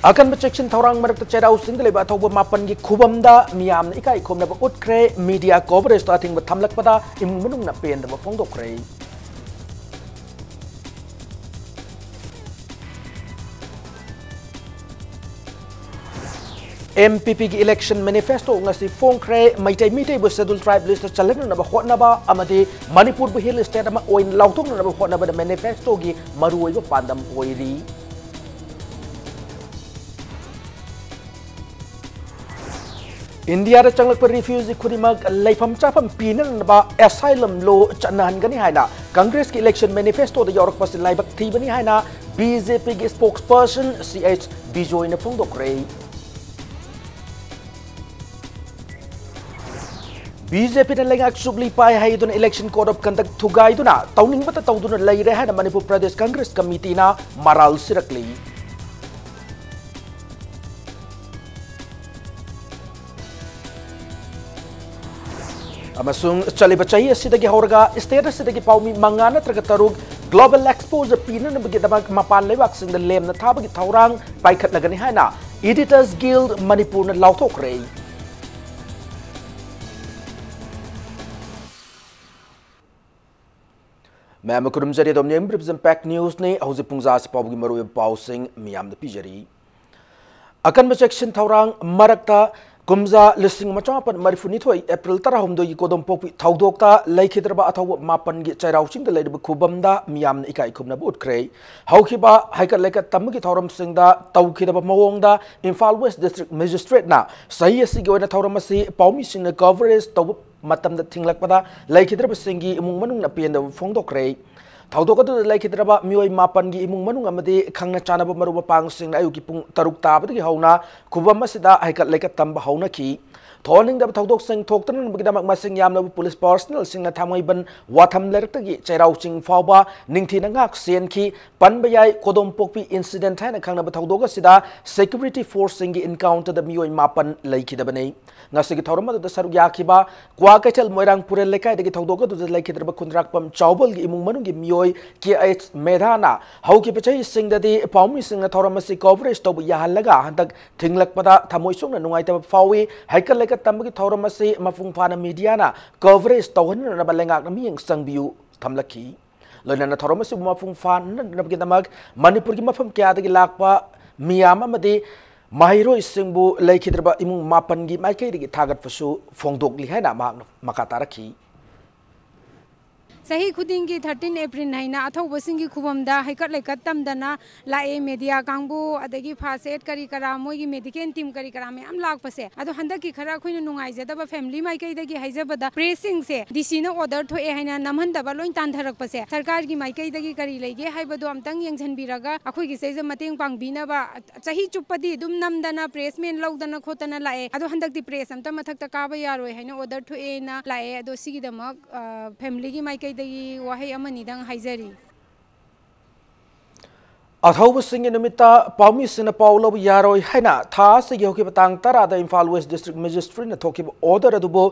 Akan section thorang marak tercerau single lebat atau mapan gi kubam da miam ikai kum na ut kre media coverage ta thing bathamlak pada imung menung na pen da phong dok kre MPP gi election manifesto ngasi phong kre maitai mitai bu schedule tribe list chalen na ba khot na ba amade Manipur bu hill state ama oin lautung na ba khot na ba manifesto gi maruoi ba pandam oiri India changlak per refugee khudimag leifam chapam pinal ba asylum law chanahan gani haina Congress ki election manifesto da yorak pas laibak thi bani haina BJP ki spokesperson CH Bijoy na phongdok rei BJP na lengak subli pai hai dun election code of conduct thugai duna tawning bata tawduna lai re haina Manipur Pradesh Congress committee na maral sirakli Amasung chaliba chahi asidagi hauraga state asidagi paumi mangana traga tarug global exposure pina na bagi damag mapan lebak sing the lem na thabagi thaurang paikhat lagani haina Editors Guild Manipur na lautok rei Ma'am kurum jari dom nyem represent pack news ne hauzi pungza se pawgi maru paw sing miam da pijari akan section thaurang marakta Kumza listing machapan marifuni thoi April tarahumdo yi kodom popi thaudokta laikhidraba athaw mapan gi chairauching da leidba khubamda miyam ikai khumna but krei haukiba haikat laikat tamgi thoram singda tawkhidaba mawongda Imphal West District Magistrate na sahi asi gi oina thoram asi paumi singna coverage taw matamda thinglakpada laikhidraba singi imung manung na penda phongdok krei Thaudok adu laikhidraba mioi mapan gi imung manung amadi khangna chanaba maruba pang sing ayu gi pung taruk tabadi gi hauna khubam masida haikat laikat tamba hauna ki thoning da thaudok sing thoktan bigida mak masing yamna police personnel sing na thamai ban watham lerta gi chairau ching fawba ningthi na ngak sen ki panbayai kodom pokpi incident haina khangna thaudok sida security force sing gi encounter da mioi mapan laikhidabani ngasigi thorama da saruk yakiba kwa kaitel moirang purel lekai da gi thaudok da laikhidraba khundrak pam chaubal gi imung manung gi mioi KH Medhana hauki pachai sing da di paumi sing na thorama si coverage to yahalaga hantak thinglak pada thamoi sung na nungai ta fawi haikal lekat tambagi thorama si mafung phana media na coverage to han na balengak na miyang sangbiu thamlaki loina na thorama si mafung phan na gi damag Manipur gi mafam kya da gi lakpa miyam amadi Mahiro isingbu laikhidraba imung mapan gi maikai gi thagat pasu phongdok li haina makataraki Sahi khudingi 13 April naina athau basingi khubamda haikat laikat tamdana lae media kangbu adagi phaset kari kara moigi medical team kari kara me am lak pase ado handaki khara khoina nungai jadaba family mai kai dagi haijabada pressing se DC na order thoe haina namhandaba loin tandharak pase sarkar gi mai kai dagi kari lege haibado amtang yengjan biraga akhoi gi seja mateng pangbina ba chahi chupadi dum namdana pressmen lawdana khotana lae ado handakti press amta mathakta kaba yaroi haina order thoe na lae ado sigi damak family gi mai kai dagi wahai amani dang haijari Athau sing numita paumi sina paulo yaroi haina tha se gi hoki batang tara da Imphal West District Magistrate na thoki order adubo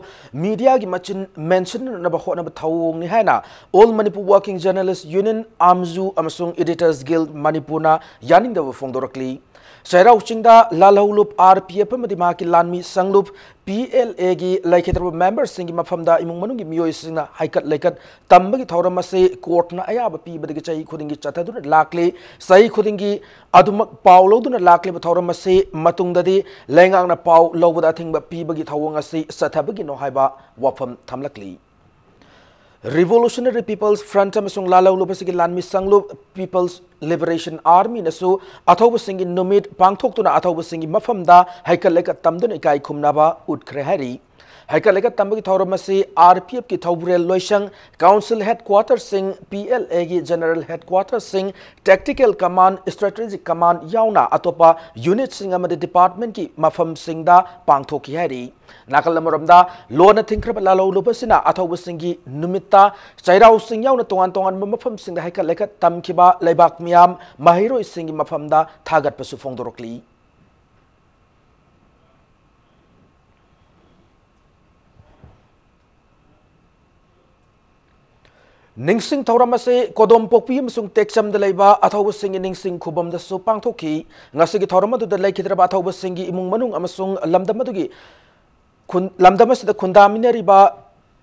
media gi machin mention na ba khona ba thawung ni haina All Manipur Working Journalists Union Amzu amasung Editors Guild Manipur na yaning da phongdorakli Sairau chingda lalhulup RPF amadi ma ki lanmi sanglup PLA gi laikhetar members singi mafamda imung manungi miyoi singna haikat laikat tambagi thauram ase court na aya ba pi badagi chai khudingi chathaduna lakle sai khudingi adumak paw loduna lakle thauram ase matungdadi lengang na paw lobada thingba pi bagi thawang ase sathabagi no haiba wafam thamlakli Revolutionary People's Front amasung lalaw lupasigi lanmi sanglup People's Liberation Army nasu athaw singi numit pangthok tuna athaw singi mafamda haikal lekat tamdun ikai khumnaba utkre hari haikal lekat tambagi thawramasi RPF ki thawburel loisang Council Headquarters sing PLA gi General Headquarters sing Tactical Command Strategic Command yauna atopa unit sing amade department ki mafam singda pangthoki hari nakal lamaramda lona thingkrab lalaw lupasina athaw singi numita chairau sing yauna tongan tongan mafam singda haikal lekat tamkiba leibak miyam mahiro singi mafamda thagat pasu phongdorokli Ningsing Tauramase, Kodom Popium Sung Texam the Leba, Atawa singing Ningsing Kubum the Supangtoki, Nasiki Taurama to the Lake Atawa singi Imung Manung Amasung Lamdamadugi, Lamdamas the Kundaminari ba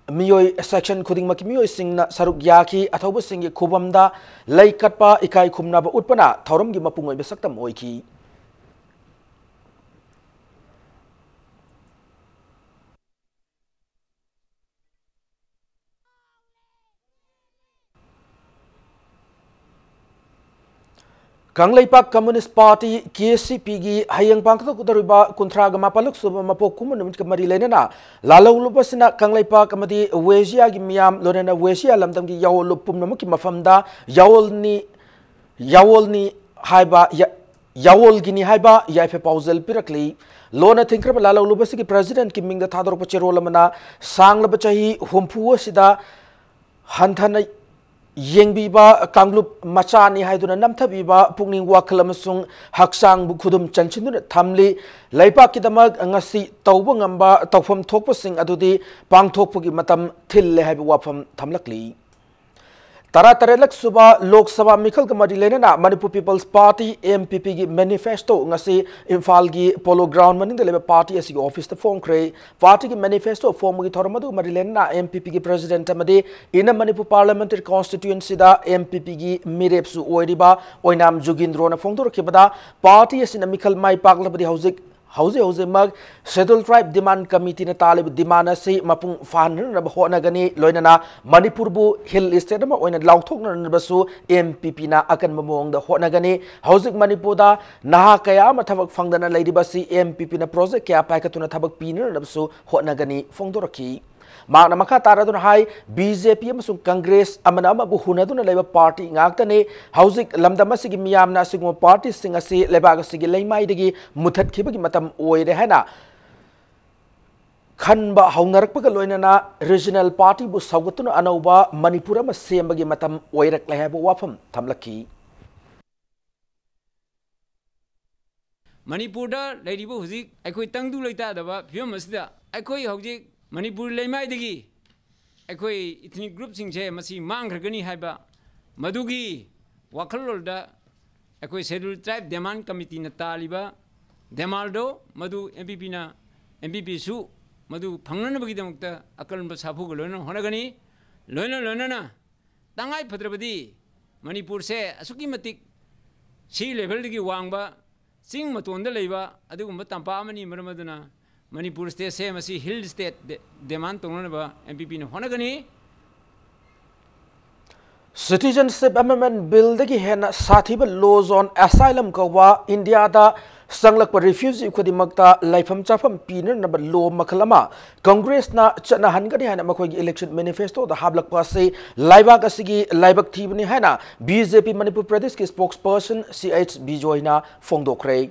Miyoi section Kuding Makimio sing Saruk Yaki, Atawa singi Kubamda, Lake Katpa, Ikai Kumnaba Utpana, Tauram Gimapunga Besaktam Oiki. Kanglaipak Communist Party KCP gi hayang pangkato kutariba kontraga mapaluk suba mapokum numit kamari lenena lalaw lupasina Kanglaipak amadi Wesia gi miyam lorena Wesia lamdam gi yawol lupum namuki mafamda yawol ni haiba yawol gini haiba yaife pausel pirakli lona thinkraba lalaw lupasi gi president ki mingda thador pacherola mana sang labachahi humpu sida hanthana Yengbiba Kanglup Machani Haiduna Namtabiba Punging Wakalamsung Haksang Bukudum Chanchin Tamli Laipa Kidamag Angasi Taubangamba Taufam Topasing Adudi Pang Topugi Matam Til Habi Wapam Tamlakli Tara Tarelak Suba Lok Sabha Mikal Gamadilena Manipur People's Party MPP gi manifesto ngasi Imphal gi Polo Ground maning the Labour Party as office the form cray party gi manifesto form gi Thoramadu Marilena MPP gi president amadi in a Manipur parliamentary constituency da MPP gi Mirepsu Oiriba Oinam Jugindro na Fongdor Kibada party as in a Mikal Mai Paglabadi House mag Scheduled Tribe Demand Committee na talib demand si mapung fan na baho na gani loina Manipur bu Hill Estate ma oina lauthok na basu MPP na akan mamong da ho na gani Housing Manipur da naha kaya mathabak fangdana lady basi MPP na project kaya pa katuna thabak piner na basu ho na gani fongdoraki Magna Maka Taradun High, BJP Masung Congress, Amanama Buhunadun Labour Party, Ngakane, Housing Lamdamasigi Miam Nasing Party, Singasi, Lebagasi, Lamaidigi, Mutat Kibaki Matam Oedehana. Kanba Hongarpagaloina, Regional Party, Busawatun Anova, Manipura, Masembagi Matam Oirek Lahabo Wapam, Tamlaki. Manipura, Lady Buzik, I could tongue do like that about Pumasda, I could Hoji. Manipur Lemaidigi, Equi ethnic groups in Jay Masi Mangragani Haiba, Madugi, Wakalolda, Equi Scheduled Tribe Demand Committee Nataliba, Demaldo, Madu MPP MPP Su, Madu Panganabagidamukta, Akalamba Sapu, Lona, Honagani, Lona, Tangai Patrabadi, Manipur say, Asukimatik, She level the Wangba, Sing Matunda Leva, Adumatampa, Maramadana. Manipur State same as Hill State demand to MPP no Honagani Citizenship Amendment Bill the Hen Satiba laws on asylum Kawa India da Sanglak refugee Kodimakta Lifam Chafam Piner number law Makalama Congress na Chana Hangani Hana Makoi election manifesto the Hablak Pase Laibak Asigi Laibak Tibani Hana BJP Manipur Pradesh spokesperson CH Bijoina Fongdo Craig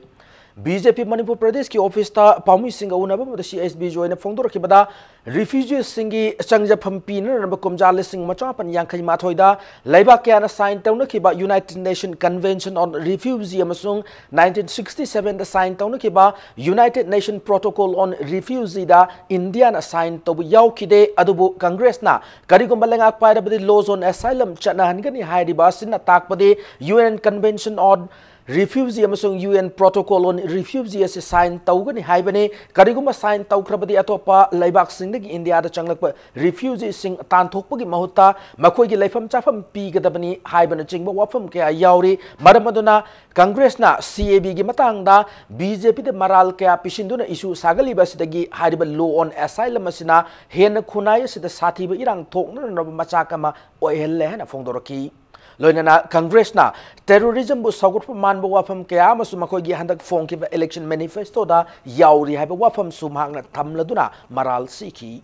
BJP Manipur Pradesh ki office ta Pamui Singh unaba mada CSB join Fongdor ki bada refugees singi changja phampi na namba komjal sing macha pan yankhai mathoi da laiba kya na sign tauna ki ba United Nations Convention on Refugee amasung 1967 da sign tauna ki ba United Nations Protocol on Refugee da India na sign to yaw ki de adubu Congress na karigom balangak paira badi laws on asylum chana hangani haidi ba sin na tak badi UN Convention on Refugee amasung UN Protocol on Refugee as sign taugani haibane kariguma sign taukrabadi atopa laibak singdagi India da changlakpa refugee sing tanthokpagi mahuta makhoi gi laifam chafam pi gadabani haibana chingba wafam kya yauri maramaduna Congress na CAB gi matangda BJP de maral kya pisinduna issue sagali basidagi hariba law on asylum asina hen khunai sida sathiba irang thokna machakama oihelle hena fongdoraki Loinana Congress na terrorism bu sagut man bu wafam kaya masu makoi gi handak fong ki election manifesto da yauri haiba wafam sumhang na tamladuna maral siki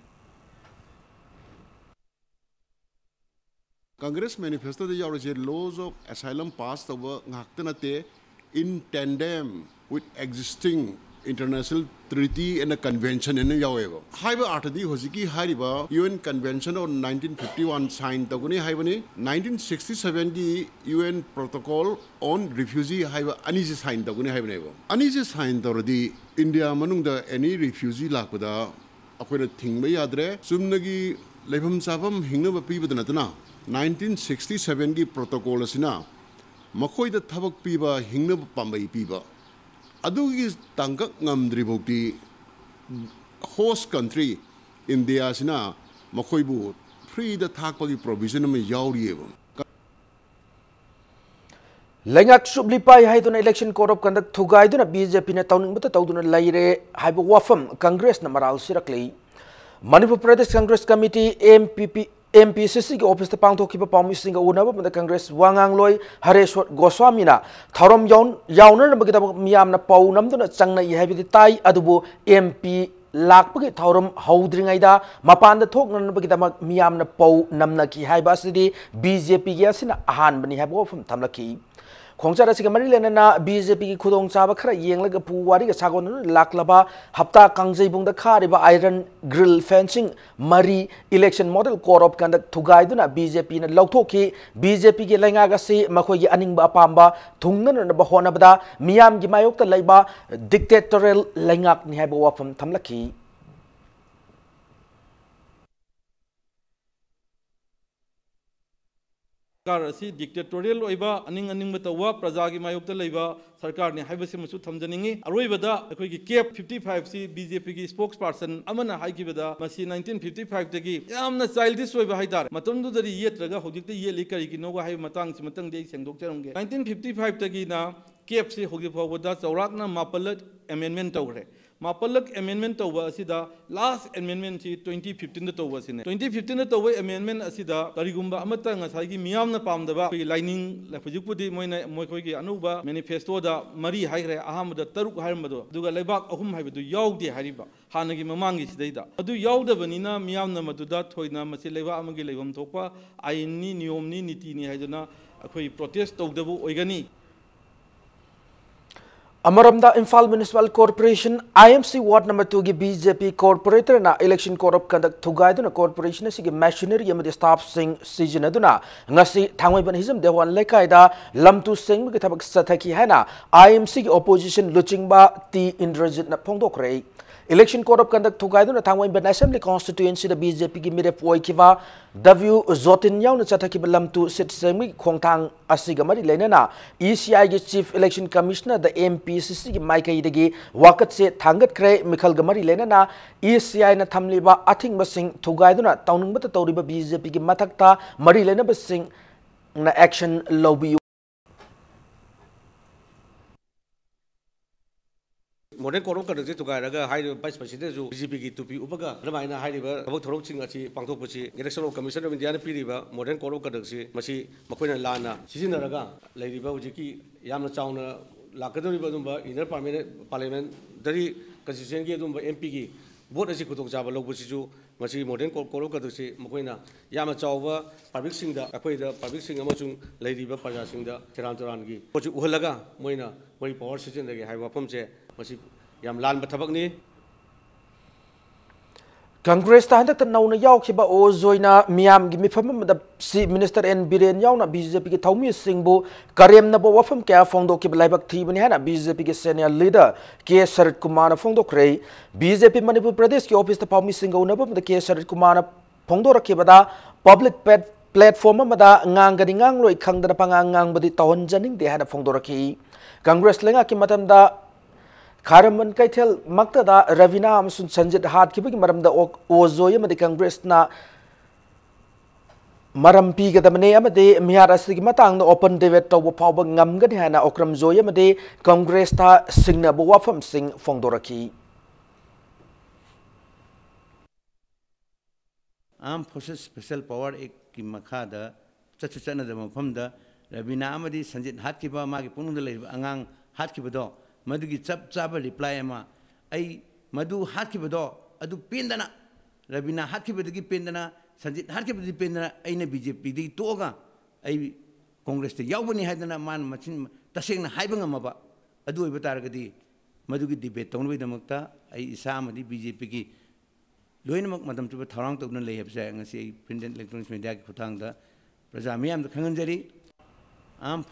Congress manifesto the yauri laws of asylum passed over ngaktanate in tandem with existing international treaty and a convention in Yawevo. Haiba Artadi Hosiki Hariba, UN Convention on 1951 signed Taguni Haibani, 1967 UN Protocol on Refugee Haiba Anisi signed Taguni Haibanevo. Anisi signed already India Manunda any refugee Lakuda, Aquina Thingba Yadre, Sumnagi Lefam Sapam Hingaba people the Natana. 1967 की protocol असिना मखोइदा थबक पीबा हिंगनब पांबई पीबा अदुगी तांकक ngamdribokti host country India sina मखोइबु free द थाकपगी प्रोविजन में यावरिएबो Lengak sublipai hai duna election code of conduct thugai duna BJP na tauning bata tauduna laire hai bu wafam Congress na maral sirakli Manipur Pradesh Congress Committee MPCC ke office te pangthok ki pawmi singa unaba bada Congress wangang loi Hareshwar Goswami na thorom yauner na bagita miyam na pau nam duna changna i hai bi tai adubu MP lakpagi thorom haudringaida mapanda thok nan bagita miyam na pau namna ki hai ba sidi BJP ya sina ahan bani hai bu wafam thamlaki Khongchara siga mari lenana BJP ki khudong chaba khara yenglaga puwari ga sagon laklaba hapta kangjai bungda khariba iron grill fencing mari election model code of conduct thugai duna BJP na lauthoki BJP ki lenga ga se makhoi gi aningba apamba thungna na ba hona bada miyam gi mayok ta leiba dictatorial lengak ni haiba wafam thamlaki सरकार असी dictatorial ओइबा अनिंग अनिंग बतवा प्रजा की मायोक्ता लेबा सरकार ने हाइबसे मसु थमजनिंगी अरोइबदा अखोइगी cap 55 सी BJP की spokes person अमना हाइकिबदा मसी 1955 तगी यामना childish ओइबा हाइदार मतुमदुदरी येत्रगा होजिकते ये लिकरी की नोगा हाइ मतंग सि मतंग दे सेंगदोक चरंगे 1955 तगी ना केप से होगी फावदा चौराकना मापलक अमेंडमेंट तौरे मापलक अमेंडमेंट तौबा असिदा लास्ट अमेंडमेंट सी 2015 तौबा सिने 2015 तौबा amendment असिदा करिगुंबा अमता ngसाइगी मियामना पामदबा lining लफुजुपुदी Moina मोइखोइगी Anubha manifesto दा मरी हाइरे अहमदा तरुक हाइरमदो दुगा लेबाक अहुम हाइबदु यावदे हारिबा हानगी ममांगी सिदैदा अदु यावदबनिना मियामना मदुदा थोइना मसे लेबा अमगी लेबम थोकपा आइननी नियमनी नीतिनी हाइदना अखोइ protest तौदबु ओइगनी Amaramda Imphal Municipal Corporation IMC Ward number 2 ki BJP corporator na election code of conduct thugai duna corporation si ki machinery amadi staff sing season aduna ngasi thangwai ban hizam dewan lekai da lamtu sing ki thabak sathaki haina IMC ki opposition luchingba T Indrajit na phongdok rei election code of conduct thugai duna thangwai ban assembly constituency da BJP ki mire poi kiwa W Zotin yaw na chathaki ba lamtu sit sing khongthang asiga mari lenana ECI ki chief election commissioner the MPCC ki maikai dagi wakat se thangat kre mikhal gamari lenana ECI na thamliba athing basing thugai duna tauning bata tawriba BJP ki mathakta mari lena basing na action lobby modern korom ka de tugai raga hai vice president ju BJP ki tupi upaga ramaina hai riba abok thorok ching achi pangthok puchi election commission of india na pi riba modern korom ka de si masi makoina lana sisina raga lai riba uji ki yamna chauna lakadori ba dumba inner parliament dari constitution ki dumba MP ki vote asi kutok jaba log busi ju masi modern korom ka de si makoina yamna chawba public sing da akoi da public sing amachung lai riba praja sing da cheran cheran ki pochi uhalaga moina moi power station da hai wafam che masi yam lan bathabak ni Congress ta handak nauna yaw khiba o zoina miyam gi mifam da si minister N Biren yaw na BJP ki thaumi singbu karem na bo wafam kya phongdo ki laibak thi bani hana BJP ki senior leader K Sarat Kumar na phongdo krei BJP Manipur Pradesh ki office ta phaumi singo na ba K Sarat Kumar na phongdo rakhiba public platform ma da ngang gani ngang loi khangda pangang ngang badi tawon janing de hana phongdo rakhi Congress lenga ki matam da Karaman Kaitel Maktada Ravina Amsun Sanjit Hat Kibiki Maramda Ozoya Madi Congress na Marampi Gadamane Amade Miara Sigmatang the open debate to Power Ngamgadhana Okram Zoya Made Congress ta Signa Buwafam Sing Fongdoraki Armed Forces Special Power Ek Makada Chachuchana the Mapamda Ravina Amadi Sanjit Hatkiba Magi Punundale Angang Hatkibado Madugi chap chapa reply ama ai madu hatkibodo adu pendana Ravina hatkibodagi pendana Sanjit hatkibodi pendana aina BJP di toga ai Congress te yawbani haidana man machin tasengna haibanga maba adu ibataragadi madugi debate tonwi damakta ai isa amadi BJP ki loinamak madam tu tharang tokna lei habsa ngasi ai print and electronic media ki khutangda praja miyam da khanganjari am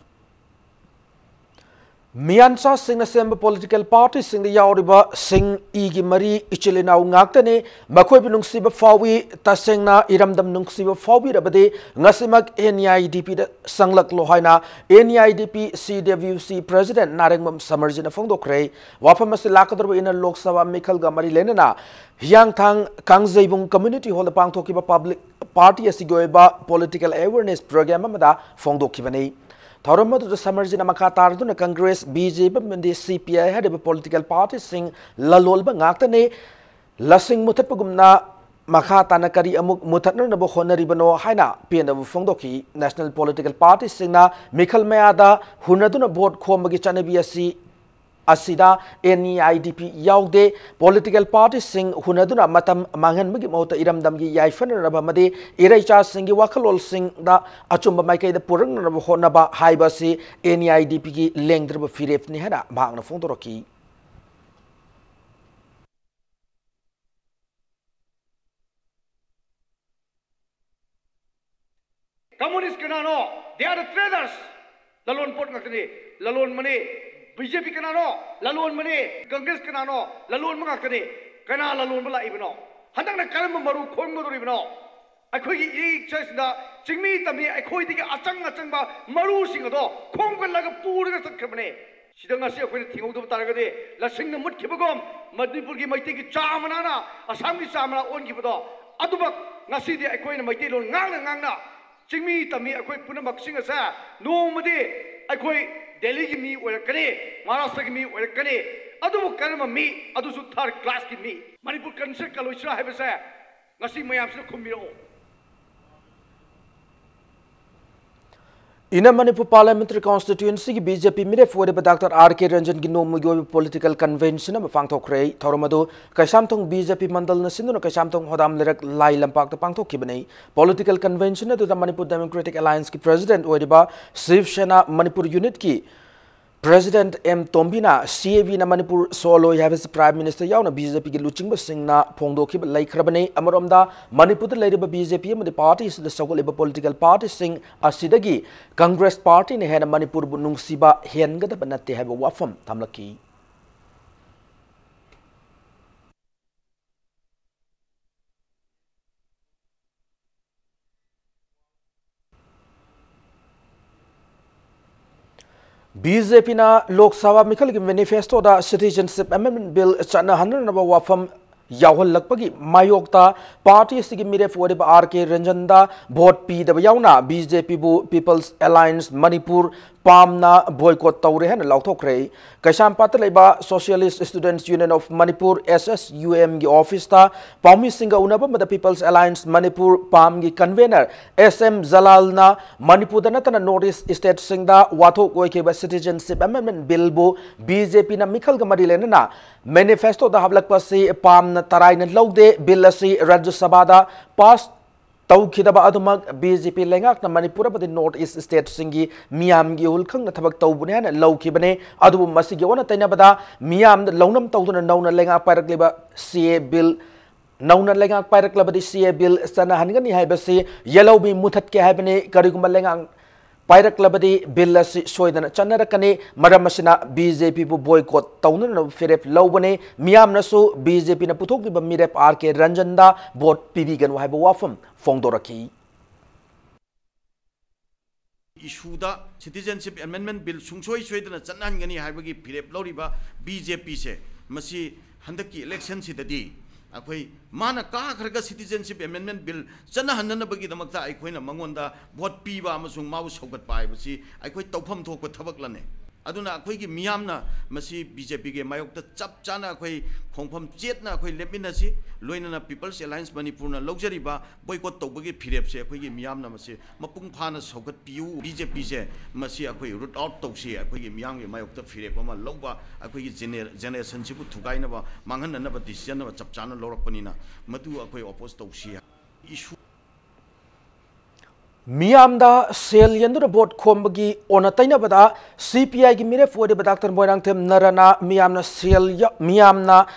Miansa sing semba political parties sing the yauriba sing igi mari ichilina ngaktane makoi nungsiba fawi tasengna iramdam nungsiba fawi rabade ngasimak NIDP da sanglak lohaina NIDP CWC President Narengmam Samarjina Fongdokre wafamas lakadru in a Lok Sabha Mikhal Gamari Lenana Yang Thang Kangzaibung Community Hall the Pangtokiba Public Party asigoeba political awareness program amada Fongdokibane Thoramadu the Samarjina Makatardu Congress BJP and the CPI had a political party sing Lalolba Ngaktane Lasing Mutapugumna Makatanakari Amuk Mutatna Bohona Ribano Haina Pian of Fondoki National Political Party Singna Mikhal Mayada Hunaduna Board Komagichanabia Asida NIDP Yaude political parties sing Hunaduna Matam Mangan Mugimota Iramdamgi Yaifan Rabamade Iracha Singi Wakalol sing the Achumba Maike the Purang Honaba Haibasi NIDP Lengdrib Firef Nihana Magna Fondoroki. Communists canano, they are the traders. Lalon port ngakani, lalon money. BJP kanano, lalon money, Congress kanano, lalon mangakani, kana lalon bala ibno. Handang na karam maru khong maru ibno. Akoi ki church na chingmi tamni akoi dige achang ba maru singado khong kan laga pura sat khabne. Sidang asi akoi thingau do taragade la sing na mut khibagom Manipur ki maiti ki chamana na Assam ki chamana on ki bodo. Adubak ngasi di akoi na maiti lon ngang na chingmi tamni akoi puna maksing asa no made akoi Delhi ki mi orakane, Maharashtra ki mi orakane, adu karma mi, adu su third class ki mi. Manipur concert ka loisra hai basa, ngasi mayam sila khumiro. In a Manipur parliamentary constituency, BJP made for Dr. R.K. Ranjan Gino political convention of Fangtokre, Toromado, Kashamtong BJP Mandal Nasino, Kashamtong Hodam Lirak Lai Lampak the Pangto Kibane, political convention to the Manipur Democratic Alliance ki President Oediba, Shiv Sena Manipur Unit ki President M. Tombina, CAV na Manipur solo have Prime Minister Yauna BJP ki Luching Basing na Pongdo Kib Lai Krabane, Amaromda, Manipur the Lady BJP and the parties, the so called political parties sing Asidagi, Congress Party ne had a Manipur Nung Siba Hengada Banate have a wafam Tamlaki. BJP na Lok Sabha Mikhal ki manifesto da Citizenship Amendment Bill chana hanan na wafam Yahol Lakpagi Mayokta Party Sigi Mire for R.K. Ranjanda Vote P the Yauna BJP Bu People's Alliance Manipur Pamna boycott Taurehan Lautokre Kasham Pataleba Socialist Students Union of Manipur SSUM gi office ta Pami Singa Unaba the People's Alliance Manipur Pam gi convener SM Zalalna Manipur Danatana Notice State Singda Wato Goikeba Citizenship Amendment Bill Bu BJP na Mikhal Gamarilena Manifesto da Hablakpasi Pam na Taray na Logde Bill si Rajya Sabha pass Tau Kidaba Adumak BJP Lengak na Manipur ba North East State Singi Miam gi hulkang na tabak taubunan Low Kibane Adu Masigi Wana Tainabada Miam Lonam Tautuna Nona Lengak Paragliba CA Bill Nona Lengak Paraglabadi CA Bill Sana Hangani Habasi Yellow Be Mutat Habane Kariguma Lengang Paraglabadi Bill Soidan Chanarakane Maramasina BJP boycott Taunan Firep Lowbane Miam Nasu BJP na Putok Mirep RK Ranjanda Bot Pivigan Wahaba Wafam Fongdoraki issue da Citizenship Amendment Bill Sungsoi Sweden Chanangani Habagi Pirep Loriba BJP se Masi Handaki election sitadi Akoi Mana Kakarga Citizenship Amendment Bill Chana Hananabagi the Makta Ikoina Mangonda Bot Piva Masung Maus Hogat Pai Masi Ikoi Topam Tok with Tabaklane Aduna Akwiki Miamna Masi BJP Mayok the Chap Chana Koi Kongpam Jetna Koi Lepinasi Loina People's Alliance Manipurna Luxury Ba Boycott Tobagi Pirepse Akwiki Miamna Masi Mapung Panas Hogat Piu BJP se Masi Akoi root out Toxi Akwiki Miami Mayok the Firepama Loba Akwiki Generation Chibu Tugainaba Mangan and Naba decision of Chap Chana Lorapanina Matu Akoi opposed Toxia issue Miamda sel yendu bot kombagi onataina bada CPI gi mire for the Dr. Boyrang Tem Narana Miamna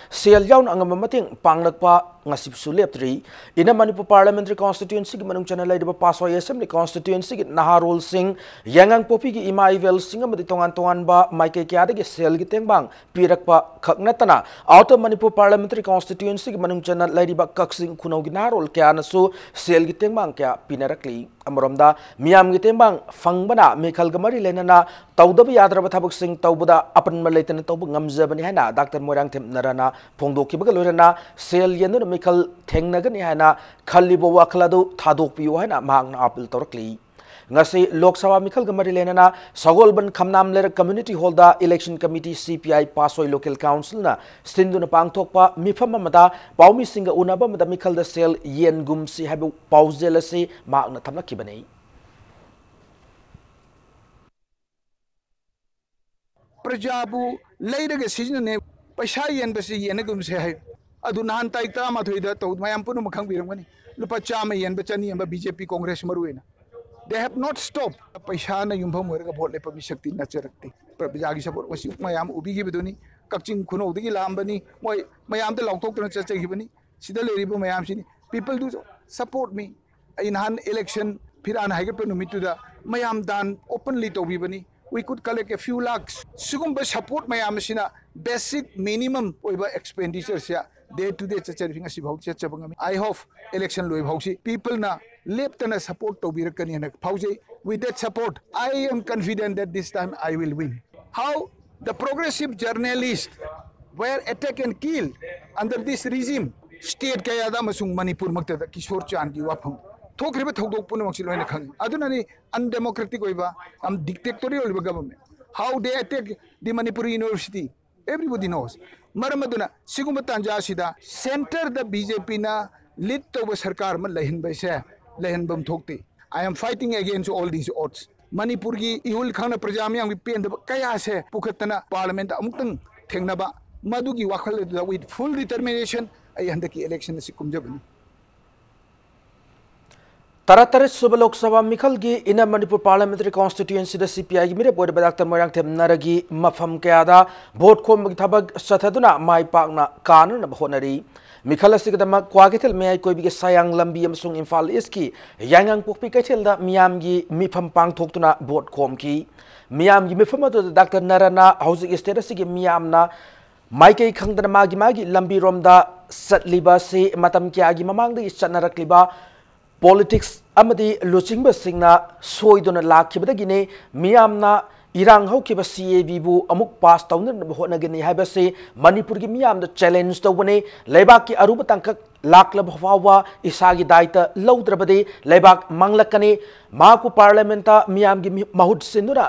sel yaun angam mating panglakpa ngasip su leptri ina Manipur parliamentary constituency gi manung chana laiba Pasoi assembly constituency gi Naharul Singh yangang popi gi ima ivel sing amadi tongan ba maike kya de sel gi tengbang pirakpa khaknatana out of Manipur parliamentary constituency gi manung chana laiba kaksing kunau gi Naharul kya na su sel gi tengbang kya pinarakli amromda miam gi tengbang fangbana mekhal gamari lenana tawdab yadraba thabuk sing tawbuda apan malaitana tawbu ngamjabani haina Dr. Moirang Them narana phongdoki baga lorana sel yenu mekhal thengnagani haina khallibo wakhladu thadokpiu haina mahakna apil torakli ngasi Lok Sabha mikhal gamari lenana Sagolban Khamnam ler community hall da election committee CPI Pasoi local council na sinduna pangthokpa mifam amada paumi singa unaba mada mikhal da sel yen gumsi habu pauzelasi mahakna thamlakibani Prajabu leiraga sijne paisa yen basi yen gumsi hai adu nahan taik tama thoida to mayam punu makhang birangani lupa chama yen bachani amba BJP Congress maruena. They have not stopped. Paisa na yumbam mereka vote lepa bisakti nacharakti. Prajagi support wasi mayam ubi gi bedoni kakching kuno udigi lambani moy mayam te loktok tena chacha gi bani sida leribo mayam sini people do support me in han election phiran haiga penumitu da mayam dan openly to bi bani we could collect a few lakhs sugumba support mayam sina basic minimum oiba expenditure sia day to day chacha ringa si bhau chacha bangami I hope election loi bhausi people na left and support to be with that support I am confident that this time I will win. How the progressive journalists were attacked and killed under this regime state kaya da masung Manipur makta da Kishore Chan gi wafam thokriba thodok pun maksil hoina khang adunani undemocratic oiba am dictatorial government how they attack the Manipuri University everybody knows maramaduna siguma tanja sida center the BJP na lead to sarkar man lahin baise lahin bam thokti I am fighting against all these odds Manipur gi ihul khana prajami ang pen kaya se pukhatna parliament amutang thengnaba madugi wakhal with full determination ay handaki election si kumjabani Taratare Suba Lok Sabha mikhal gi ina Manipur parliamentary constituency da CPI gi mire board Dr. Moirang Them naragi mafam kayada vote khom gi thabag sathaduna mai pakna kanun honari mikhal asigdama kwagithel mei koi bi sayang lambi amsung Imphal East ki yangang pokpi kaithel da miam gi mifam pangthoktuna vote khom ki miam gi mifam adu Dr. Narana housing state asigi miam na maikei khangdana magi lambi romda satliba se matam kya gi mamang da chatnarakliba politics amadi luchingba singna soidona lakhibadagine miyamna irang haukiba CAB bu amuk pass tawna honagani haibase Manipur gi miyamda challenge tawbane leibak ki aruba tangkak laklab hawa isagi daita laudrabade leibak manglakani maku parliamenta miyam gi mahut sinura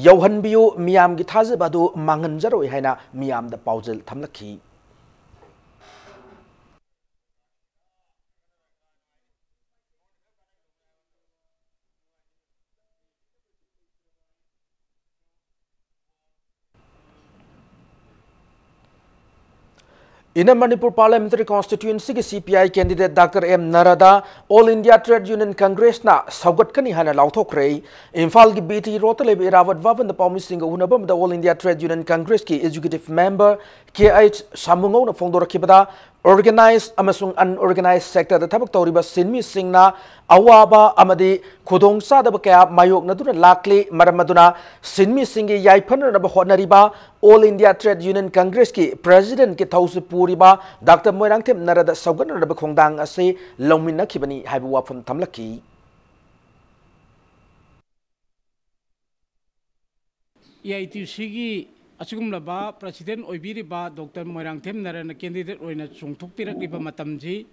yauhanbiu miyam gi thajabadu manganjaroi haina miyamda paujel thamlakhi In a Manipur parliamentary constituency ki CPI candidate Dr. M. Narada All India Trade Union Congress na saugat kani hana lauthokre Imphal gi BT Rotaleb Irawat Vavan the promising unabam the All India Trade Union Congress ki executive member KH Samungo na fongdora kibada organized amasung unorganized sector the thabak tawriba sinmi singna awaba amadi khudong sadaba kaya mayok naduna lakli maramaduna sinmi singi yaiphan na honariba All India Trade Union Congress ki president ki thausi puriba Dr. Moirang Them Narada saugan na khongdang ase longmin nakhibani haibu wafam thamlaki EITC gi asugumlaba president oibiriba Dr. Moirang Them Narana candidate oina chungthokpirakiba matamji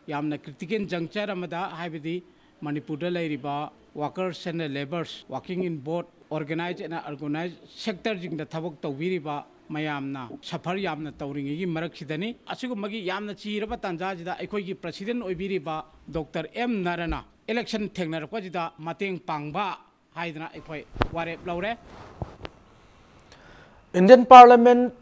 yamna critical juncture amada haibidi Manipur da lairiba workers and laborers working in both organized and unorganized sector jingda thabak tawbiriba mayamna safar yamna tawringi gi maraksidani asugumagi yamna chiraba tanjajida aikoi gi president oibiriba Dr. M. Narana election thengnarakwa jida mateng pangba haidana aikoi warep laure Indian Parliament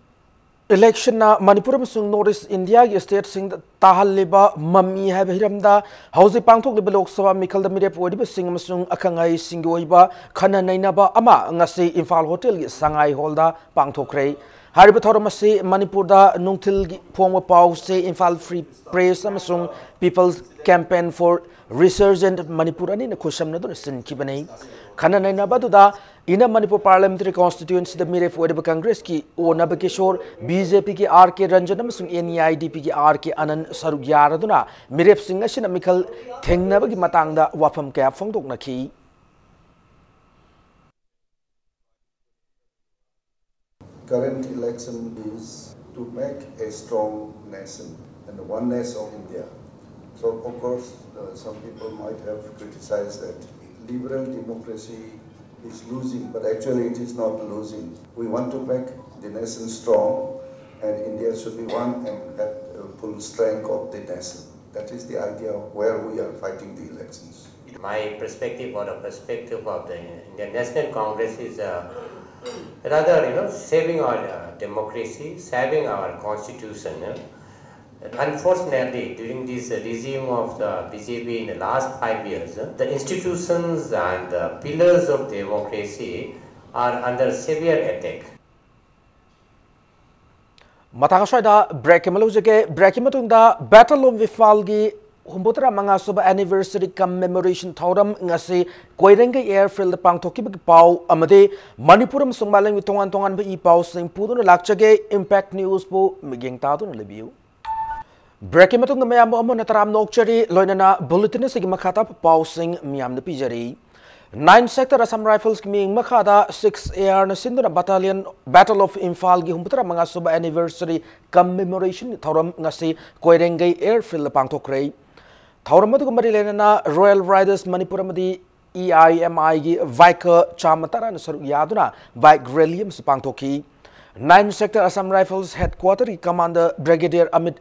election na Manipur amsung North India gi state sing tahaliba mami ha hiramda hausi pangthok liba Lok Sabha mikhal da mire podiba sing amsung akhangai singoiba khana nainaba ama ngasi Imphal Hotel gi Sangai Hall da pangthokre Hariba Thoramasi, Manipurda, Nungtil Pongwa Pause, Infal Free Press, Samsung People's Campaign for Resurgent Manipurani, the Kusham Nadursin Kibane. Kanana Nabaduda, in a Manipur Parliamentary Constituency, the Mire for the Congress ki, O Nabakishore, BJP ki RK Ranjanam, NEIDP ki RK Anan Sarugyaraduna, Mirep Singashin, Mikal Tengnabaki Matanga, Wafam Kaya Fongdoknaki. Current election is to make a strong nation and the oneness of India. So of course, some people might have criticized that liberal democracy is losing, but actually it is not losing. We want to make the nation strong, and India should be one and have full strength of the nation. That is the idea of where we are fighting the elections. My perspective or the perspective of the Indian National Congress is rather, saving our democracy, saving our constitution. Unfortunately, during this regime of the BJP in the last 5 years, the institutions and the pillars of democracy are under severe attack. Matakashoida break Battle of Vifalgi Humbutra Mangasuba Anniversary Commemoration Thoram Ngasi Koirenga Airfield Pangtoki Pau Amade Manipuram Sumbalang Tongan Tongan Bi Pau Sing Pudun Lakchage Impact News Po Miging Tadun Libu Brekimatung Mayam Nataram Nokchari Loinana Bulletin Sigmakata Pau Sing Miam the Pijari 9 Sector Assam Rifles Ming Makada 6 Air Nasinduna Battalion Battle of Infalgi Humbutra Mangasuba Anniversary Commemoration Thoram Ngasi Koirenga Airfield Pangtokre Thauramadu Marilena Royal Riders Manipuramadi EIMI gi Viker Chamatara Saru Yaduna Vik Relium Pangtoki 9 Sector Assam Rifles Headquarter Commander Brigadier Amit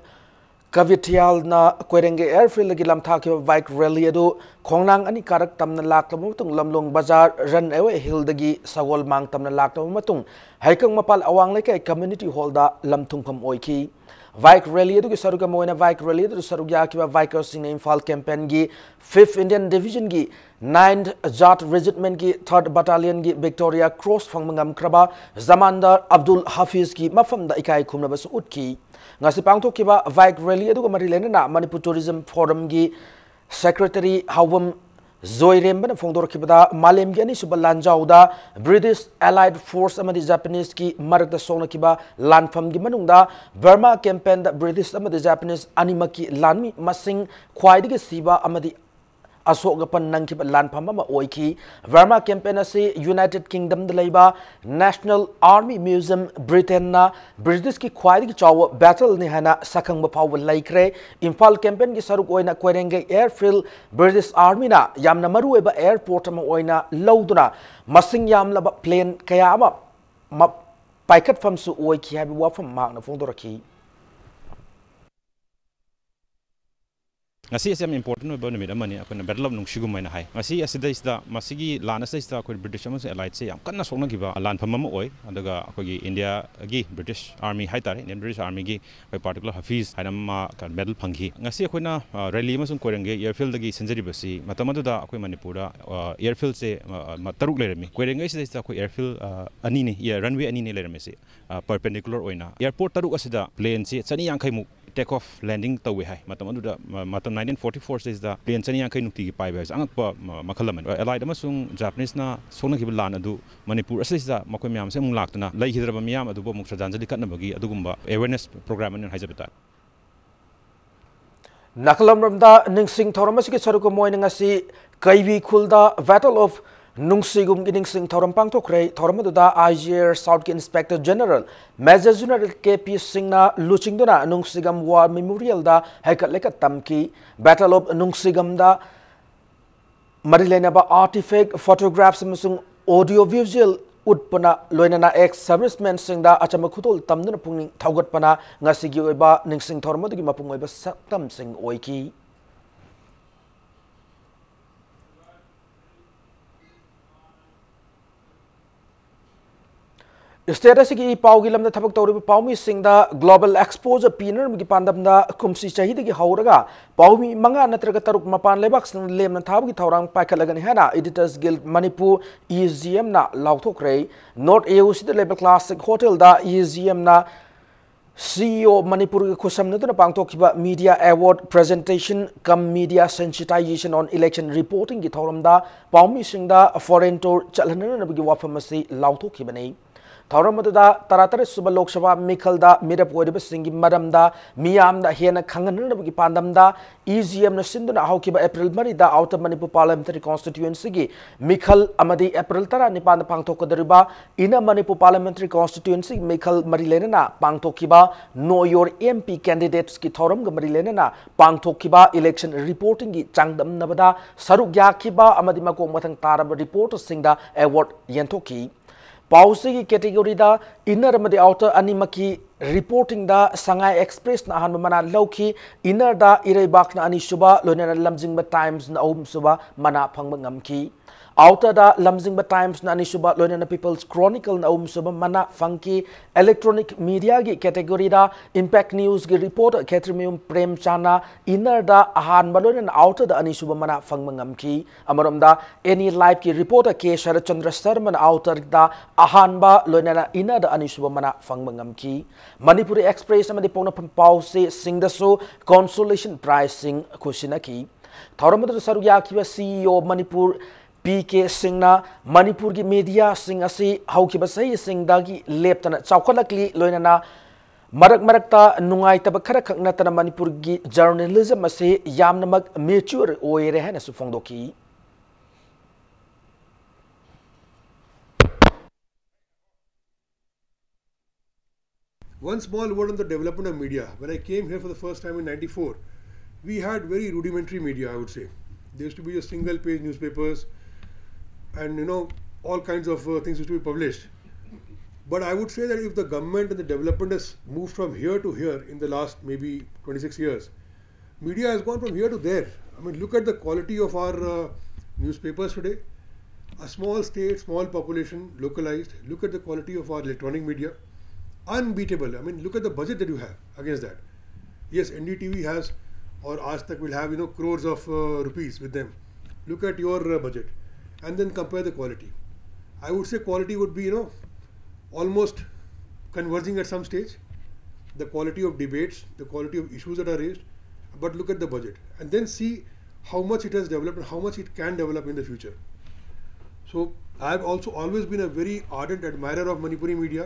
Kavitial na Koirenge Airfield Gilam Taki Vik Reliado Kongnang Ani Karak Tamna Lakamatung Lamlong Bazar Run Away Hildagi Sawol Mang Tamna Lakamatung Haikang Mapal Awang Lake Community Holder Lamtungpam Oiki Vik Rally du Saruga Moina Vik Rally du Saruga Kiva Vikers in Infal Campaign gi 5th Indian Division gi 9th Jat Regiment gi 3rd Battalion gi Victoria Cross Fangmangam Kraba Zamandar Abdul Hafiz gi Mafam da Ikai Kumnabas Utki Ngasi Pangto Kiva Vik Rally du Marilena na Manipur Tourism Forum gi Secretary Hawam Zoe Remben Fongdor Kibada Malem Gani Subalanjauda British Allied Force Amadi Japanese ki Maragda Sona Kiba Lanfam Gimanunda Burma campaign the British Amadi Japanese Animaki Lanmi Masing Kwaidiga Siba Amadi Asogapan Nankiba Lanpama Oiki Burma campaign asi United Kingdom the Labor National Army Museum Britain na British ki Kwaidiga Chawa Battle Nihana Sakang Mapaw Laikre Infal campaign ki Saruk Oina Kwerenge Airfield British Army na Yamna Marueba Airport ama Oina Lauduna Masing Yamlaba plane Kayama Paikat from Su Oiki Habi Wafam Magna Fondoraki ngasi asam important oiba numit amani akona battle of nungsigum maina hai ngasi asida isda masigi lana saista akoi british amas allied se yam kanna sokna giba lan phamam oi adaga akogi india gi british army hai tare indian british army gi koi particular hafiz hainama kan medal phanghi ngasi akoina rally amasung koirange airfield gi sanjari basi matamadu da akoi manipura airfield se taruk lerami koirange sida akoi airfield ani ne runway ani ne lerami se perpendicular oina airport taruk asida plane se chani yankhai mu take off landing tawe hai matam 1944 says the plane chani yankai nukti gi pai ba angakpa makhalaman allied amasung japanese na sona gi lan adu manipur asisa makoi myam se mung laktuna lai hidraba myam adu bo muk sajanjali katnabagi adugumba awareness program an haijabata Nakalam ramda ningsing thoramasi ki saruko moinangasi kaibi khulda battle of Nungsigum Giningsing Thoram Pangtokre, Thoramada IGR South Inspector General, Major General KP Singna Luchingduna, Nungsigam War Memorial da Haikat Lekat Tamki, Battle of Nungsigam da Marilena ba artifact photographs Musung audio visual Utpana Loinana ex servicemen sing da Achamakutul Tamduna Pung Taugat Pana Ngasigi Oba Ningsing Thoramadi Mapung Oba Saktam Sing Oiki. State की Pagi lump थबक तौर पामी global exposure पीनर की पादम कुमसी चाही हौरगा पामी मंगा नत्रग तरुक मपान लेबाक lemon थाबगी थौरांग पाइखलगनी है editors guild Manipur EGM ना लाउथोक्रे north एयू लेबल क्लासिक होटल EGM ना CEO Manipur Kusam Nutuna Pangtokiba Media Award Presentation Come Media Sensitization on Election Reporting की थौरमदा पाउमी सिंगदा foreign tour चलने नबगी वाफमसी लाउथोकिबनी थौरमदा तरातर सुब लोकसभा मिखलदा मिरप ओइब सिंगी मरमदा मियामदा हेना खंगन नबगी पांदमदा EGM न सिंदुना हौकिबा अप्रैल मरिदा आउटर मणिपुर पार्लियामेंट्री कॉन्स्टिट्यूएंसी की मिखल अमदी अप्रैल तरा निपान पांगथोकदरिबा इन मणिपुर पार्लियामेंट्री कॉन्स्टिट्यूएंसी मिखल मरिलेना पांगथोकिबा नो योर MP कैंडिडेट्स की थौरम ग मरिलेना पांगथोकिबा इलेक्शन रिपोर्टिंग की चांगदम नबदा सरुक याखिबा अमदी मको मथंग तारब रिपोर्ट सिंगदा अवार्ड यंथोकी पाउसी की कैटेगरी दा इनर मदे आउटर अनिमकी रिपोर्टिंग दा संगाई एक्सप्रेस ना हन मना लौखी इनर दा इरेबाक ना अनिसुबा लोनेना लमजिंग टाइम्स ना ओम सुबा मना फंग ngamki आउटर दा लमजिंग टाइम्स ना अनिसुबा लोनेना पीपल्स क्रॉनिकल ना ओम सुबा मना फंकी इलेक्ट्रॉनिक मीडिया की कैटेगरी दा इंपैक्ट न्यूज की रिपोर्ट कैथ्रीमियम प्रेम चाना इनर दा अहान लोनेना आउटर दा अनिसुबा मना फंग ngamki अमरम दा एनी लाइव की रिपोर्ट के शरचंद्र शर्मा आउटर दा अहान लोनेना इनर दा अनिसुबा मना फंग ngamki Manipuri Express amadi pona pause singdaso consolation pricing खुशिनकी थौरमद सरुया की CEO Manipur PK Singna Manipur की मीडिया सिंग असी हौकिबा सही सिंगदागी लेपतना चौखलकली लोइनना मरक मरकता नुंगाइतब खर खकनतना मणिपुर की जर्नलिज्म असी यामनमक मैच्योर ओइरे है नसु फोंदोकी One small word on the development of media. When I came here for the first time in '94, we had very rudimentary media, I would say. There used to be just single page newspapers and all kinds of things used to be published. But I would say that if the government and the development has moved from here to here in the last maybe 26 years, media has gone from here to there. I mean, look at the quality of our newspapers today. A small state, small population, localized. Look at the quality of our electronic media. Unbeatable. I mean, look at the budget that you have against that. Yes, NDTV has, or Aaj Tak will have, crores of rupees with them. Look at your budget and then compare the quality. I would say quality would be, almost converging at some stage. The quality of debates, the quality of issues that are raised, but look at the budget and then see how much it has developed and how much it can develop in the future. So, I have also always been a very ardent admirer of Manipuri media.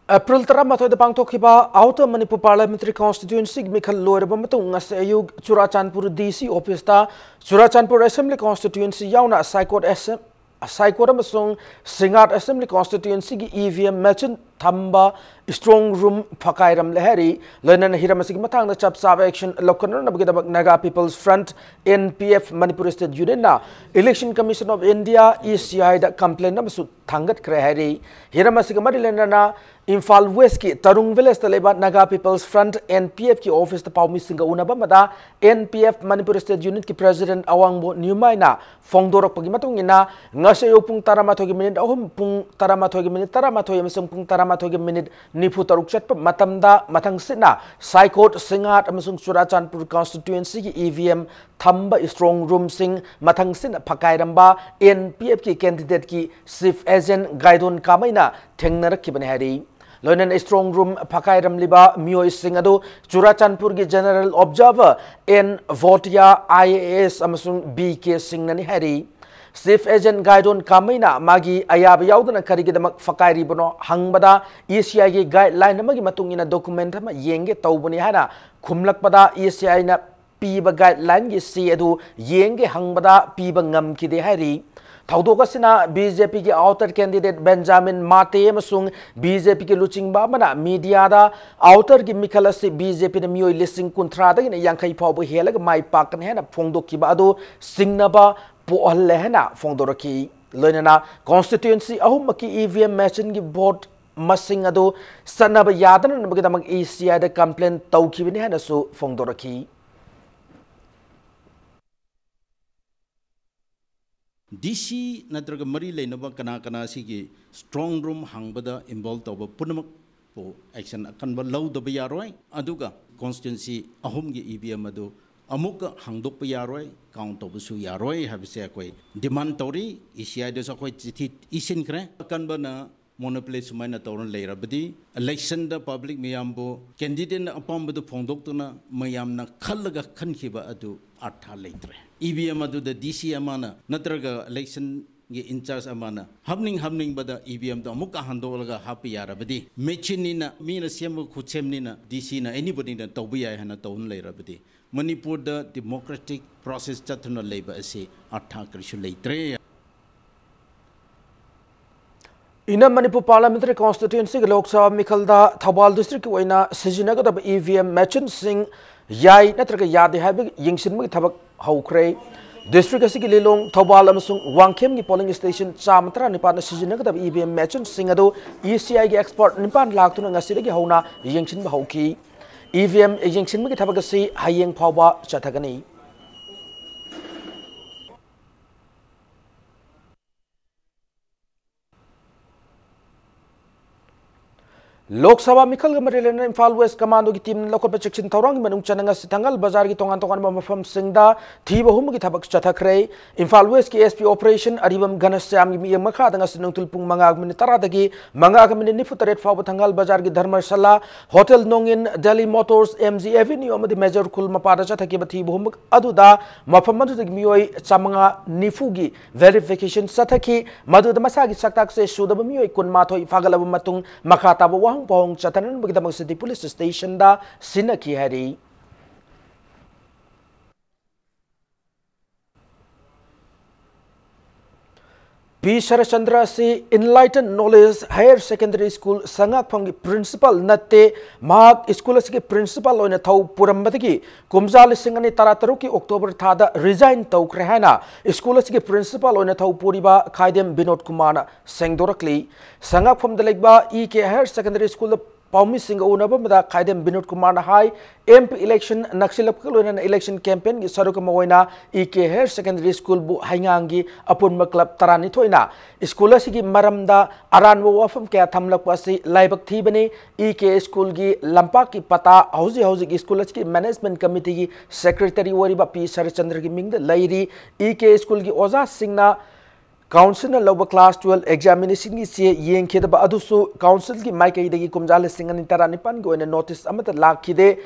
April tara mathoida pangtokhiba outer Manipur parliamentary constituency mikhal loiraba matung ngase ayug Churachandpur DC office ta Churachandpur assembly constituency yauna Saikot amasung Singat assembly constituency ki EVM machine thamba strong room phakairam lehari loinan hiramasi matang na chap sab action lokana nabagidabak Naga People's Front NPF Manipur State Union na Election Commission of India ECI da complaint namasu thangat krehari hiramasi marilena na Imphal West की Tarung Village तलेबा Naga People's Front NPF की office पाउमी सिंगा उनबा मदा NPF Manipur State Unit की President Awangbo Nyumaina फोंगदोरक पगी मतुंगिना ngase yo pung 13 gi minute ahum pung 13 gi minute 13 amasung pung 13 gi minute nifu taruk chatpa matamda mathang sina Saikot Singat amasung Churachandpur constituency की EVM thamba strong room sing mathang sina phakairamba NPF की candidate की chief agent Gaidon Kamaina thengnarak kibani hari Loinan strong room phakairam liba Mio Singado Churachandpur ki general observer N Votia IAS amasung BK Singnani hari Chief agent Gaidon Kamaina magi ayaba yaudana karigidamak phakairi bono hangbada ECI ki guideline amagi matungina document ama yenge tawbani hana khumlakpada ECI na piba guideline gi si adu yenge hangbada piba ngamkide hari Thaudokasina BJP की outer candidate Benjamin Mate amasung BJP की लुचिंग बामना media da outer की मिखलसी BJP ने मियोई लिसिंग कुंत्रा da गिने यांखाई फावबो हेलग माई पाकन है ना फोंगदोकिबा अदो सिंगनबा पोहल्ले है ना फोंगदोरकी लोइनना constituency अहुमकी EVM machine की vote मसिंग अदो सनब यादन नबगिदमक ECI da complaint तौखिबिने है ना सु फोंगदोरकी DC natraga mari leinaba kana kana sigi strong room hangbada involved over punamak po action akanba lawdaba yaroi aduga constituency ahumgi EVM adu amuka hangdokpa yaroi count obusu yaroi habise akoi demand tori ECI dos akoi chithi isin kre akanba na monopoly sumaina tawron leirabadi election da public miyambo candidate apambadu phongdoktuna mayamna khallaga khankhiba adu artha leitre EVM adu da DC amana natraga election ge incharge amana hamning bada EVM da amuka handolaga hapi yarabadi machine na mina sembu khuchemni na DC na anybody na tawbiya hana tawun leirabadi Manipur da democratic process chathuna leiba ase artha krishu leitre ina Manipur parliamentary constituency ke Lok Sabha mikhalda Thawal district ki oina sijinagadab EVM machine sing yai natraga yade habi yingsinmi thabak haukhre district asigi lelong Thawal amasung Wangkhem ki polling station chamatra nipan sijinagadab EVM machine sing ado ECI ki export nipan laktuna ngasidagi hauna yingsinba hauki EVM yingsinmi thabak asi hayeng phawba chathagani Lok Sabha Mikhal Gamaril Imphal West Commando ki team lokal section Thorang manung chananga Sitangal Bazar ki tongan mafam singda thiba hum ki thabak chathakre Imphal West ki SP operation Aribam Ganasyam mi makha danga sinung tulpung mangag min tara dagi mangag min nifutaret faw Thangal Bazar ki Dharmashala Hotel Nongin Delhi Motors MG Avenue amadi major kul mapada chathaki ba thiba hum aduda mafam adu dagi mioi chamanga nifugi verification chathaki madu masagi saktak se sudaba mioi kun mathoi fagalab matung makha taba wang Pong chatanan bagdamang city police station da sinaki hari P. Sharachandra si Enlightened Knowledge Higher Secondary School Sangak Phangi Principal Natte Mahak School asigi Principal oina thau purambadagi kumja lisingani tarataruki October thada resign tawkre haina School asigi Principal oina thau puriba Khaidem Binod Kumana sengdorakli Sangak Phomda legba EK Higher Secondary School Paumi Singh Unabamada Khaidem Binod Kumar High MP election Naksilapkal election campaign gi Saruka Moina EK Higher Secondary School bu Haingangi Apun Club Tarani Toina School asigi maramda Aranwo wafam kaya thamlak pasi laibak thibani EK School gi Lampak ki pata hauzi school asigi management committee gi secretary wariba P Sarachandra gi mingda lairi EK School gi Oza Singna Council lower class 12 examination ki se yeng khedaba adusu council ki maikai dagi kumjal singani taranipan go na notice amata lakhide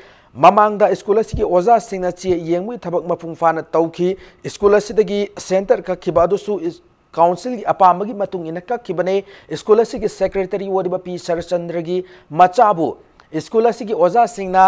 mamangda school asigi oza singna che yengmui thabak mapung fana tauki school asidagi center ka khiba adusu council ki apamagi matung ina ka khibane school asigi secretary woriba P Sarachandra gi machabu school asigi oza singna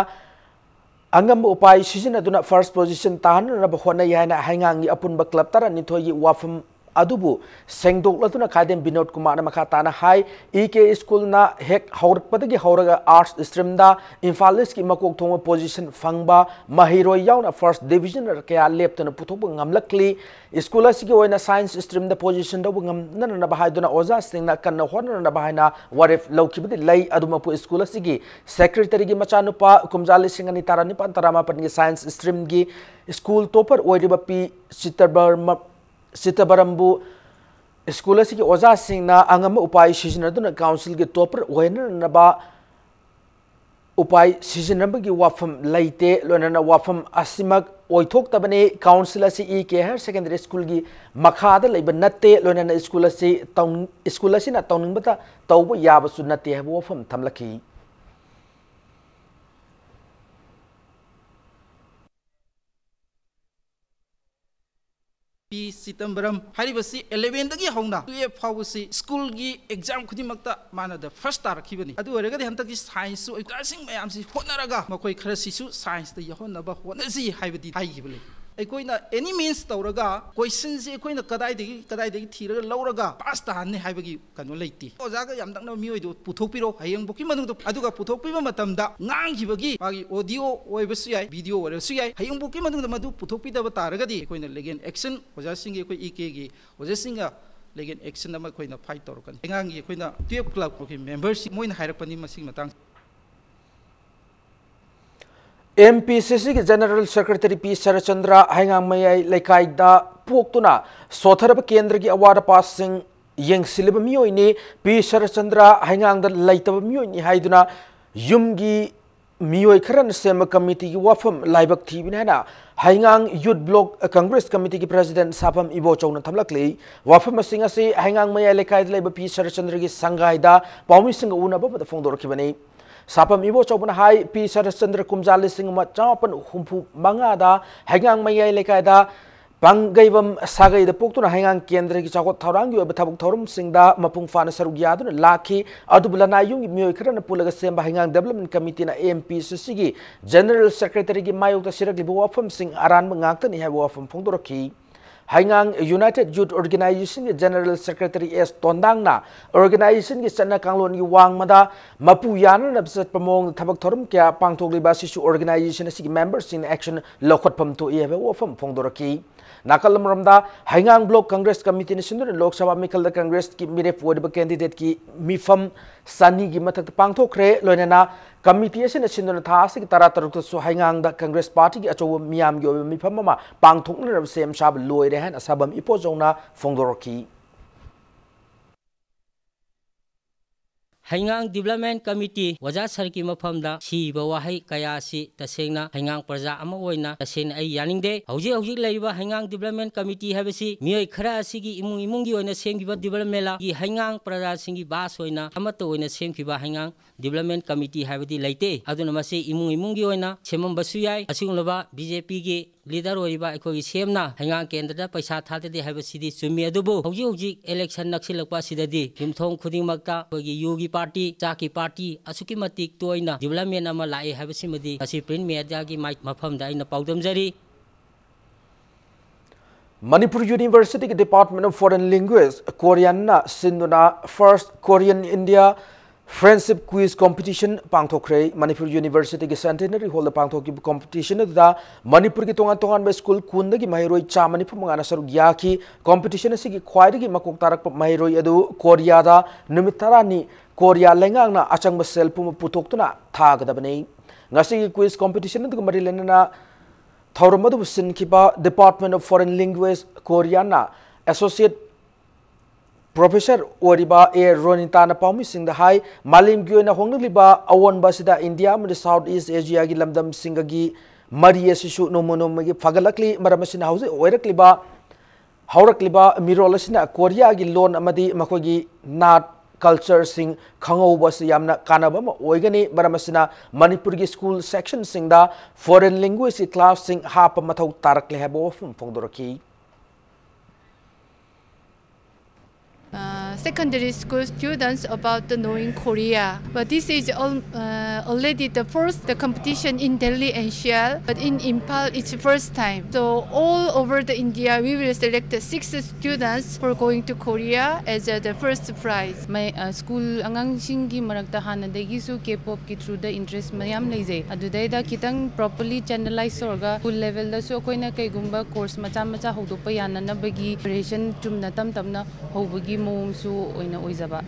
Angam upai sijinaduna first position tahan na bahona yana hangangi apunba club tarani thoyi wafam adubu sengdoklatuna Khaidem Binod Kumar makhatana hai EK School na hek haurakpadagi hauraga arts stream da Imphal East ki makok thongwa position fangba mahiroi yauna first division kaya leptuna puthokba ngamlakli school asigi oina science stream da position da ngamnana na bahaiduna oza singna kanna hona na bahaina what if laukibadi lay aduma pu school asigi secretary gi machanupa kumjali singani tarani pantarama pangi science stream gi school topper oiriba P Sitabarambu school asigi oza singna angam upai sijinaduna council gi topper oina naba upai sijinabagi wafam laite lonana wafam asimak oithok tabane council asi EK Higher Secondary School gi makhada leiba natte lonana school asi na tawningbata tawba yabasu natte haba wafam thamlaki P. Sitambaram Haribasi 11 dagi hongna 12 fawasi school gi exam khudimakta mana the first star khibani adu orega de hantaki science su classing mayam si honaraga makoi khara sisu science da yahonna ba honasi haibadi haigibale aikoina any means tawraga question se aikoina kadai dagi thiraga lawraga pass ta hanne haibagi kanu leiti ojaga yam dakna mioi do puthokpiro hayeng boki manung do aduga puthokpiba matamda nganghibagi magi audio oibasu yai video oibasu yai hayeng boki manung da madu puthokpidaba taragadi aikoina legal action oja singi koi EK gi oja singa legal action ama koina fight tawrakan engangi koina 12 club ko membership moina hairakpani masing matang MPCC General Secretary P Sarachandra Hangang Mayai Laikai da पोक्तुना सोथरब केंद्र की अवार passing यंगसिलब मियोइने P Sharchandra Heingang द लैतब मियोइने हाइदुना युमगी मियोइ खरन सेम कमिटी की वफम लाइबक थीबिना Heingang youth block Congress committee की प्रेसिडेंट सापम इबो चौन थमलकले वफम सिंह से हाइंगांग मया लेखाय लेब पी शरचंद्र की संगाइदा पाउमी सिंह उनब फोंदोरखिबने सापम इबो चौबन हाई पी शरचंद्र कुमजा लिसिंग चापन हुंफु मंगादा हाइंगांग मया लेखायदा Panggaivam sagai the Pokton Hangang Kendra Chakot Tarangi of Tabuk Torum Singda Mapung Fana Sarugiyadun Laki Adubulana Yung Muyukan Pulaga Semba Hangang Development Committee na AMP Sisigi General Secretary Mayo the Shiragli from Sing Aran Mangatan have from Pondoroki Hangang United Youth Organization General Secretary S Tondangna Organization is Sana Kanglon Yuwang Mada Mapuyan upset Pamong Tabak Torum Kia Pangtogli Basishu Organization members in action Lokot Pam to Evo from Pondoroki Nakalam Ramda, Hangang Block Congress Committee National Lok Sabha Mikal Congress ki Mirep Wodba candidate ki Mifam Sani Gimatak Pangto Kre, Lonana, Committee National Tasik Taratar so Hangang the Congress Party Acho Miam Yo Mifamama, Pangtung of same Shab Loidehan, Asabam Ipozona, Fondoroki. Hangang Development Committee waja sarki mafamda si bawahai kaya si tasengna hangang praja ama oina tasen ai yaningde hauji laiba Hangang Development Committee habasi mioi khara asigi imungi oina semgiba development la gi hangang praja singi bas oina amato oina semgiba Hangang Development Committee habadi laite aduna mase imungi oina semam basu yai asigulaba BJP gi leader oiba ekoi semna hangang kendra paisa thade de habasidi sumi adubu hauji election naksilakpa sidadi himthong khuding makta gi yogi party Chaki party asuki matik toina development ama lai habasimadi asi print media gi mafam da ina paudam jari Manipuri University Department of Foreign Linguists Korean na Sinduna First Korean India Friendship Quiz Competition Pangthokre Manipur University ki Centenary Hall the Pangthok competition da Manipur ki tongan ba school kunda ki mahiroi cha Manipur mangana saru yaki competition si ki khwaidi ki makok tarak mahiroi adu Korea da numitarani Korea lengang na achang ba selpum putoktuna thagadabani ngasi ki quiz competition du mari lenna thauramadu sin kiba Department of Foreign Linguists Korean na Associate Professor Oriba A. Ronita na Paumi Singh the High Malim Gyona Hongliba Awon Basida India and Southeast Asia gi Lamdam Singagi Maria Sishu no Monomagi Fagalakli Maramasin House Oirakliba Haurakliba Mirolasina Korea gi Lon Amadi Makogi Nat Culture Sing Kango was Yamna Kanabama Oigani Baramasina Manipurgi School Section Singda Foreign Linguistic Class Sing Hapa Matau Tarakli Habo from Pongdoroki. Secondary school students about knowing Korea. But this is already the first competition in Delhi NCR, but in Impal it's first time. So all over the India we will select 6 students for going to Korea as the first prize. My school angang singi marakta hanadagi su K-pop ki through the interest mayam leije. Adudai da kitang properly channelize orga school level da su koina kai gumba course macha hodopa yana na bagi preparation chumna tamna hobagi mong su oina oizaba.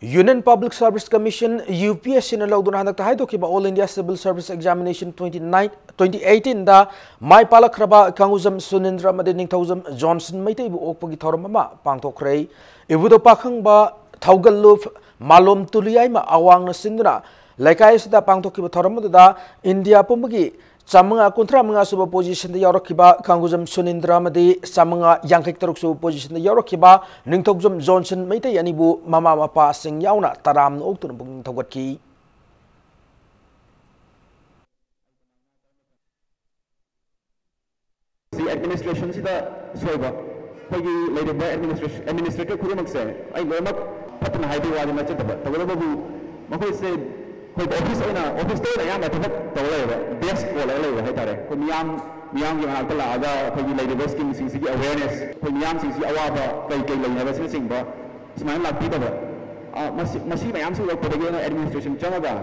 Union Public Service Commission UPSC na lawduna hanak tahay dokiba All India Civil Service Examination 2018 da may palakraba kanguzam Sunindra Madining Tauzam Johnson may taibu okpagi tauramama pangtokray ibudo pakhang ba taugaluf malom tuliyay ma awang na sinduna laikay sida pangtokiba tauramada da India pumagi Samanga kontra mga suba position da Yorokiba Kanguzam Sunindra Madi Samanga Yankik Taruk suba position da Yorokiba Ningtokjum Johnson may tay anibu mama mapa sing yauna taram no okto nung tawatki. The administration sida soiba pagi lady by administrator kurumak se ay lomak patna haidi wadi na chata tawala babu makoi se koi office office to na yama thak tawala desk wala lai hai tare ko miyam ki ma tala aga pagi lady by skin sing sigi awareness ko miyam sing sigi awaba kai lai na ba sing ba smain lakti ba masi mayam su ko dege administration chamaga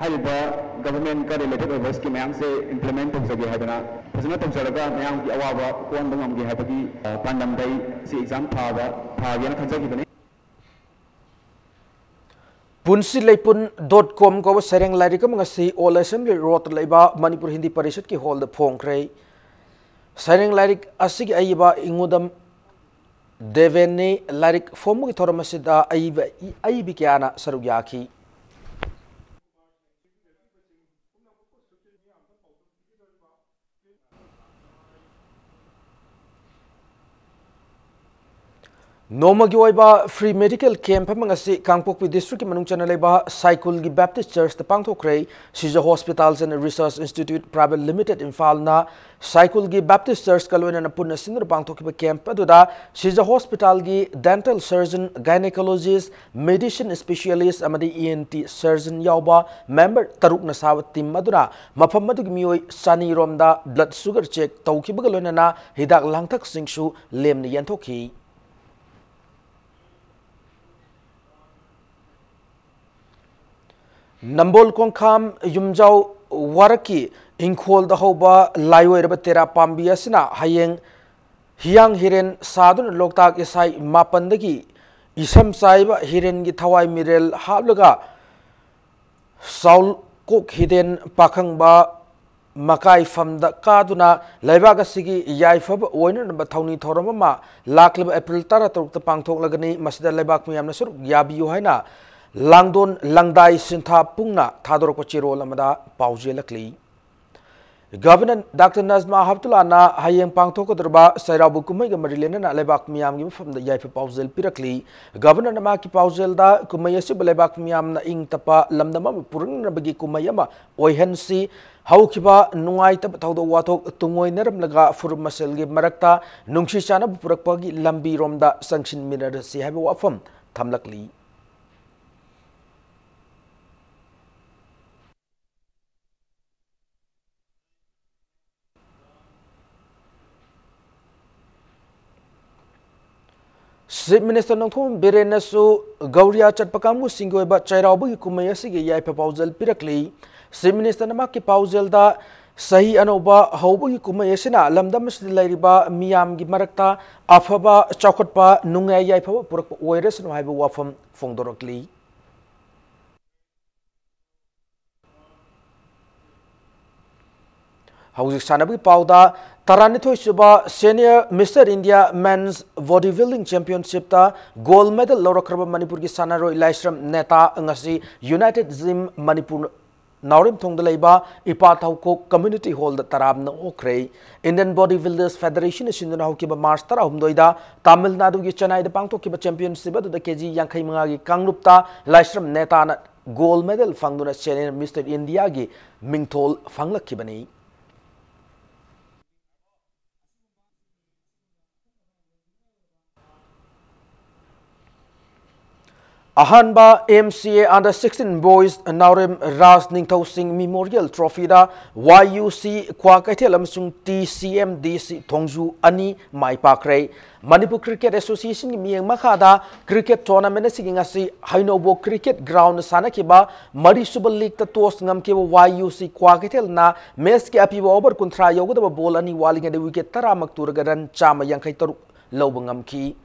haiba government ka related over scheme mayam se implement to sage hadana phasna to saraga mayam ki awaba kon bangam gi habagi pandam dai si exam thaga yana khansa gi bane punsilaipun.com ko sereng larikam ngasi All Assembly Road laiba Manipur Hindi Parishad ki hall the phongkrai Sairing Lyric Asig Aiba Ingudam Devene Lyric Fomu Toramasida Aibikiana Saruyaki. Nomagi oiba free medical camp amangasi Kangpokpi district manung chana leba Cycle gi Baptist Church the pangthokre Sija Hospitals and Research Institute Private Limited Infal na Cycle gi Baptist Church kalwena na punna sinur pangthokki camp aduda Sija Hospital gi dental surgeon gynecologist medicine specialist amadi ENT surgeon yauba member taruk na sawat team maduna mafam madug mioi sani romda blood sugar check tauki bagalwena na hidak langthak singshu lemni yanthokhi Nambol Kongkam Yumjau Waraki Inkol the Hoba Laiwe Tera Pambiasina Hayeng Hiang Hiren Sadun Loktak Isai Mapandagi Isam Saiba Hiren Gitawai Mirel Hablaga Saul Cook Hidden Pakangba Makai from the Kaduna Laivagasigi Yaifab Oiner Batauni Toromama Laklib April Taratok the Pangtok Lagani Masda Lebak Miamnasur Yabi Yohana Langdon Langdai Sinta Pungna Tador Kochiro Lamada Pauze Lakli. Governor Dr. Nazma Habtulana Hayeng Pangtoko Derba Sairabu Kumaiga Marilena Lebak Miam from the Yaifa Pauzel Pirakli. Governor Namaki Pauzel da Kumayasi Lebak Miam na Ing Tapa Lamdama Purun Bagi Kumayama Oihensi Haukiba Nungai Tap Taudo Watok Tungoi Neram Laga Furmaselgi Marakta Nungshishana Purakpagi Lambi Romda Sanction Minar Si Habu Wafam Tamlakli. Chief Minister Nongthom Birenasu Gauria Chatpakamu Singoiba Chairabu Kumayasigi Yai proposal Pirakli. Chief Minister Namaki Pausel da Sahi Anoba Hobu Kumayasina Lamdamas Lariba Miam Gimarakta Afaba Chakotpa Nunga Yai Purak Oiris and Haibu Wafam Fongdorokli. Hausi Sanabi Pauda Taranito Suba Senior Mr. India Men's Bodybuilding Championship ta gold medal Lorokraba Manipur ki Sanaro Ilaishram Neta Ngasi United Zim Manipur Naurim Tongdalaiba Ipatauko Community Hall the Tarabna Okre Indian Bodybuilders Federation is in the Hokiba Mars Tarahumdoida Tamil Nadu Chennai the Pangtokiba Championship the KG Yankai Mangagi Kangrupta Laishram Neta gold medal Fangduna Senior Mr. India gi Mingtol Fanglakibani. Ahanba MCA under 16 boys Naurim Ras Ningtau Singh Memorial Trophy da YUC Kwakaitel amsung TCMDC Tongju Ani Mai Pakre Manipur Cricket Association ki miyeng makada cricket tournament siging asi Hainobo Cricket Ground sanakiba Mari Super League ta tos ngamkiba YUC Kwakaitel na match ki apiba over kontra yogada ball ani walinga de wicket taramak turga ran chama yankai taruk lawbangamki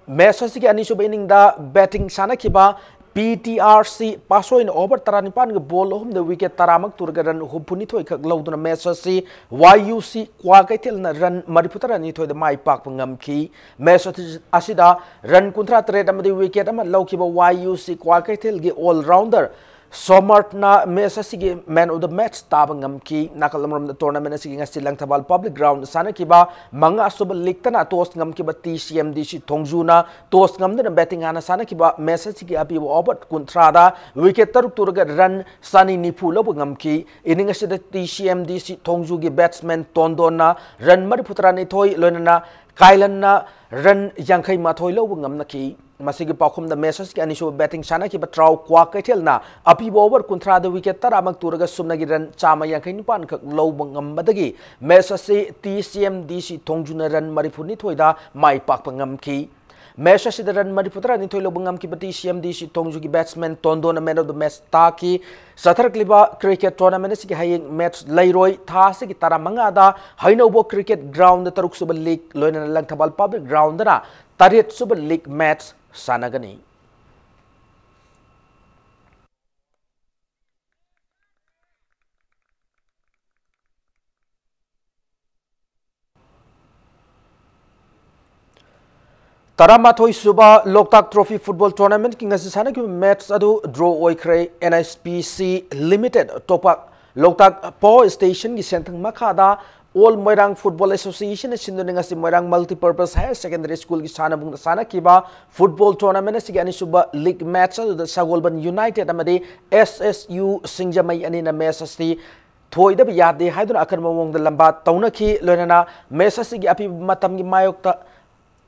Messi ki ani suba inning da batting sana kiba PTRC pasoin over taranipan ke ball hom the wicket taramak turgaran hupuni thoi khak lawduna Messi YUC kwakaitel na run mariputara ni thoi da mai pak pangam ki Messi asida run kuntra trade amadi wicket ama lawkiba YUC kwakaitel gi all rounder Somart na Messi gi man of the match tabangam ki nakalamram the tournament si ngasi langthabal public ground sana kiba manga subal liktana tos ngam kiba TCMDC Thongjuna tos ngam na batting ana sana kiba Messi gi api over kuntrada wicket taruk turga run sani nipu lob ngam ki ining asi the TCMDC Thongju gi batsman Tondona run mari putra ni thoi loinana Kailan na run yankai mathoi lob ngam na ki Masigi Pakum the Messi and issue betting Sana ki Batrao Kwakatel na Api over Kuntra the wicket Taramak Turaga Sumnagiran Chama Yankin Pan Low Bangam Badagi Messi TCMDC Tongjuna Ran Maripuni Toida Mai Pakpangam ki Messi the Ran Mariputra in Toilo Bangam ki TCMDC Tongjuki batsman Tondo man of the match Taki Satar Kliba cricket tournament ki haying match Leroy Tasiki Taramangada Hainobo cricket ground the Taruk Super League Loina Langtabal public ground na Tariet Super League match Sanagani. Taramathoi Suba Loktak Trophy Football Tournament King Asana match adu draw oikre NSPC Limited Topak Loktak Po Station gi sentang makada All Moirang Football Association Sinduningasi Moirang Multipurpose Higher Secondary School gi sana bung sana kiba football tournament sigani suba league match adu Sagolban United amadi SSU Singjamai anina match asti Thoi da yade haidun akan mawong da lamba taunaki loinana match asigi api matam gi mayokta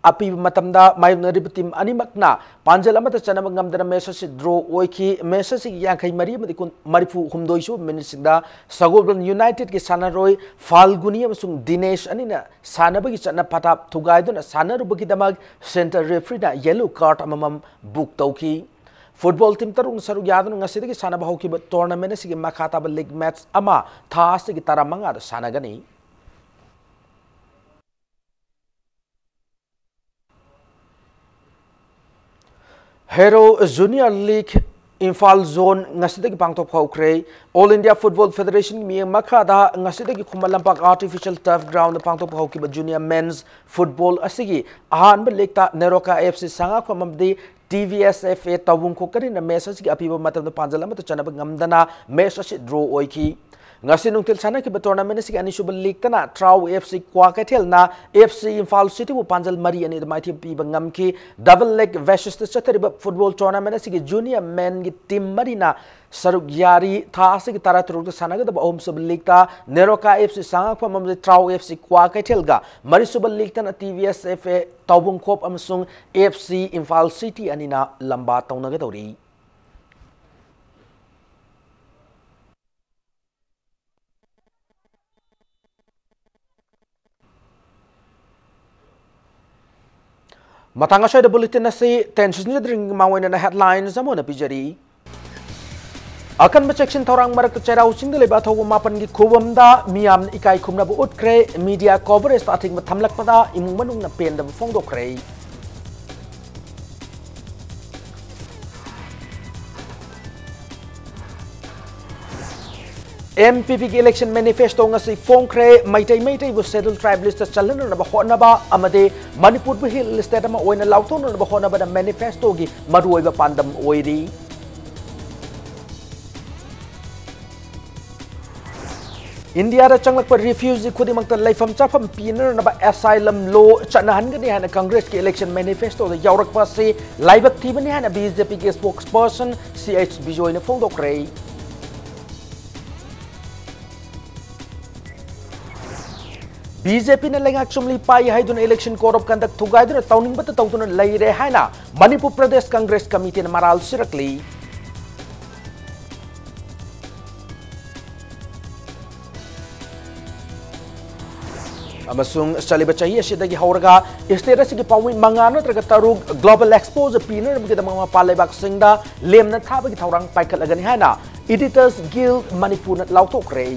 api matamda mayong ributim animakna panjal amata chanam ngamdana message draw oiki message yankai mari madikun marifu humdoisu minisida Sagolban United ki sanaroi Falguni amasung Dinesh anina sanabagi chana patap thugaiduna sanarubagi damag center referee na yellow card amamam book tauki football team tarung saru yadun ngasidi ki sanaba hoki tournament sigi makhata ba league match ama tha sigi taramanga sanagani Hero Junior League Infal Zone ngasidagi pangtok phokre All India Football Federation mi makhada ngasidagi khumalampak artificial turf ground pangtok phokki ba junior men's football asigi ahan ba lekta Neroka FC sanga khomamdi TVSFA tawung ko kanina message gi apiba matam panjala mat chanaba ngamdana message draw oiki ngasi nungtil sana ki tournament sigi ani subal league tana Trau FC Kwakatel na FC Infal City bu panjal mari ani da mighty pi bangam ki double leg versus the chatari football tournament sigi junior men gi team marina saruk yari tha sigi taraturuk sana ga da om subal league ta Neroka FC sanga pamam Trau FC Kwakatel ga mari subal league tana TVSFA tawbung khop amsung FC Infal City ani na lamba tauna ga tori Matanga show the bulletin na si tension ni dring mawin na headlines amo na pijari. Akan section thorang marak chera using de leba thogu mapan gi khubam da miam ikai khumna bu utkre media coverage ta thing thamlak pada imung manung na pen da phong do kre. MPP ki election manifesto ngasi fongkre maitai bu scheduled tribe list chalan na ba hona ba amade Manipur bu hill state ma oina lauton na ba hona ba da manifesto gi maruoi ba pandam oiri India da changlak par refugee khudi makta laifam chafam piner na ba asylum law chanahan gani hana Congress ki election manifesto da yaurak pa se laibak thibani hana BJP ki spokesperson CH Bijoy na fongdokre BJP na lengak chumli pai haidun election code of conduct thugaiduna tawning bata tawtuna leire haina Manipur Pradesh Congress Committee na maral sirakli amasung saliba chahi asidagi hauraga state asigi pawin mangana traga tarug global exposure piner bigida mga palebak singda lemna thabagi thaurang paikal agani haina Editors Guild Manipur na lautokre